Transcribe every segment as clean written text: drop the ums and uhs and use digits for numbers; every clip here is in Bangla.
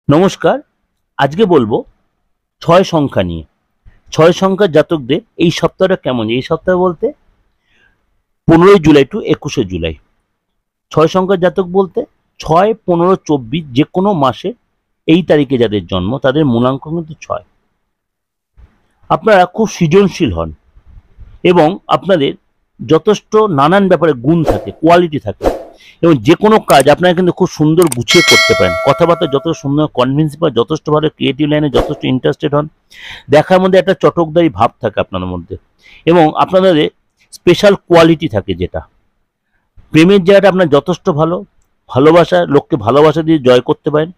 নমস্কার। আজকে বলবো ৬ সংখ্যা নিয়ে। ৬ সংখ্যার জাতকদের এই সপ্তাহটা কেমন যায়? এই সপ্তাহ বলতে ১৫ই জুলাই টু ২১শে জুলাই। ৬ সংখ্যার জাতক বলতে ৬, ১৫, ২৪ যেকোনো মাসে এই তারিখে যাদের জন্ম তাদের মূলাঙ্ক কিন্তু ৬। আপনারা খুব সৃজনশীল হন এবং আপনাদের যথেষ্ট নানান ব্যাপারে গুণ থাকে, কোয়ালিটি থাকে এবং যেকোনো কাজ আপনারা কিন্তু খুব সুন্দর গুছিয়ে করতে পারেন। কথাবার্তা যথেষ্ট সুন্দর, কনভিন্সিং বা যথেষ্ট ভালো, ক্রিয়েটিভ লাইনে যথেষ্ট ইন্টারেস্টেড হন। দেখার মধ্যে একটা চটকদারি ভাব থাকে আপনাদের মধ্যে এবং আপনাদের স্পেশাল কোয়ালিটি থাকে, যেটা প্রেমের জায়গাটা আপনার যথেষ্ট ভালো, ভালোবাসা, লোককে ভালোবাসা দিয়ে জয় করতে পারেন।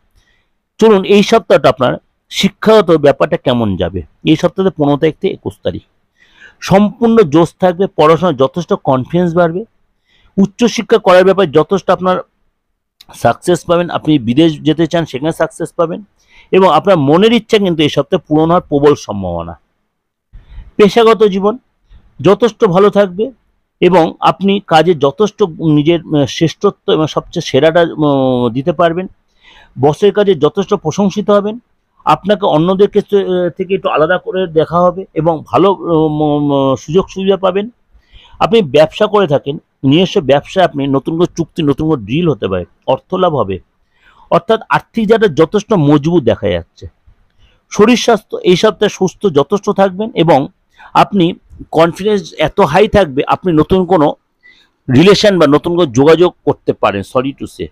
চলুন এই সপ্তাহটা আপনার শিক্ষাগত ব্যাপারটা কেমন যাবে। এই সপ্তাহে ১৫ তারিখ থেকে ২১ তারিখ সম্পূর্ণ জোশ থাকবে, পড়াশোনায় যথেষ্ট কনফিডেন্স বাড়বে, উচ্চশিক্ষা করার ব্যাপারে যথেষ্ট আপনার সাকসেস পাবেন। আপনি বিদেশ যেতে চান সেখানে সাকসেস পাবেন এবং আপনার মনের ইচ্ছা কিন্তু এই সপ্তাহে পূরণ হওয়ার প্রবল সম্ভাবনা। পেশাগত জীবন যথেষ্ট ভালো থাকবে এবং আপনি কাজে যথেষ্ট নিজের শ্রেষ্ঠত্ব এবং সবচেয়ে সেরাটা দিতে পারবেন। বসের কাজে যথেষ্ট প্রশংসিত হবেন। আপনাকে অন্যদের থেকে একটু আলাদা করে দেখা হবে এবং ভালো সুযোগ সুবিধা পাবেন। আপনি ব্যবসা করে থাকেন, নিজস্ব ব্যবসায় আপনি নতুন করে চুক্তি, নতুন করে ডিল হতে পারে, অর্থ লাভ হবে, অর্থাৎ আর্থিক জায়গাটা যথেষ্ট মজবুত দেখা যাচ্ছে। শরীর স্বাস্থ্য এই সপ্তাহে সুস্থ যথেষ্ট থাকবেন এবং আপনি কনফিডেন্স এত হাই থাকবে আপনি নতুন কোনো রিলেশন বা নতুন কোনো যোগাযোগ করতে পারেন। সরি টু সে,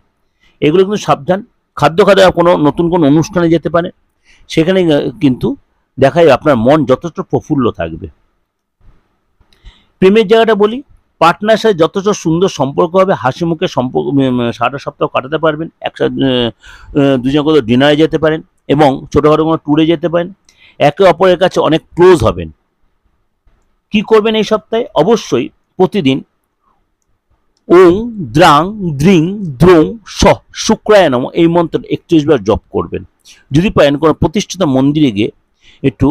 এগুলো কিন্তু সাবধান। খাদ্য খাওয়া কোনো নতুন কোনো অনুষ্ঠানে যেতে পারে, সেখানে কিন্তু দেখা যায় আপনার মন যথেষ্ট প্রফুল্ল থাকবে। প্রেমের জায়গাটা বলি, পার্টনার সাথে যথেষ্ট সুন্দর সম্পর্ক হবে, হাসি মুখে সম্পর্ক সারাটা সপ্তাহ কাটাতে পারবেন। একসাথে দুজন কোথাও ডিনারে যেতে পারেন এবং ছোটোখাটো কোনো ট্যুরে যেতে পারেন। একে অপরের কাছে অনেক ক্লোজ হবেন। কি করবেন এই সপ্তাহে? অবশ্যই প্রতিদিন ওং দ্রাং দ্রিং দ্রোং স শুক্রায় নম এই মন্ত্র ৩১ বার জপ করবেন। যদি পারেন কোনো প্রতিষ্ঠিত মন্দিরে গিয়ে একটু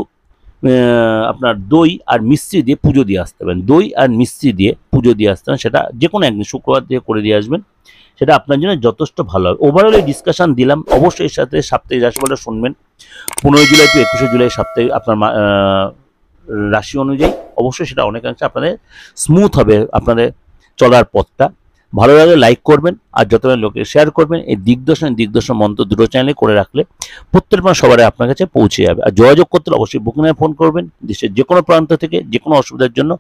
আপনার দই আর মিষ্টি দিয়ে পুজো দিয়ে আসতে পারেন। দই আর মিষ্টি দিয়ে পুজো দিয়ে আসতে পারেন, সেটা যে কোনো একদিন শুক্রবার দিয়ে করে দিয়ে আসবেন, সেটা আপনার জন্য যথেষ্ট ভালো হবে। ওভারঅল এই ডিসকাশন দিলাম। অবশ্যই এর সাথে সাপ্তাহিক রাশিফলটা শুনবেন। ১৫ জুলাই টু ২১শে জুলাই সপ্তাহে আপনার রাশি অনুযায়ী অবশ্যই সেটা অনেকাংশে আপনাদের স্মুথ হবে, আপনাদের চলার পথটা। ভালো লাগলে লাইক করবেন আর যতটা লোকে শেয়ার করবেন। এই দিগদর্শন মন্ত্র দুটো চ্যানেলে করে রাখলে প্রত্যেকবার সবার আপনার কাছে পৌঁছে যাবে। আর যোগাযোগ করতে অবশ্যই বুকিংয়ে ফোন করবেন। দেশের যে কোনো প্রান্ত থেকে যে কোনো অসুবিধার জন্য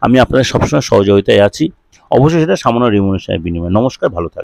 আমি আপনাদের সবসময় সহযোগিতায় আছি। অবশ্যই সেটা সামান্য রিমুনেশনের বিনিময়ে। নমস্কার, ভালো থাকবেন।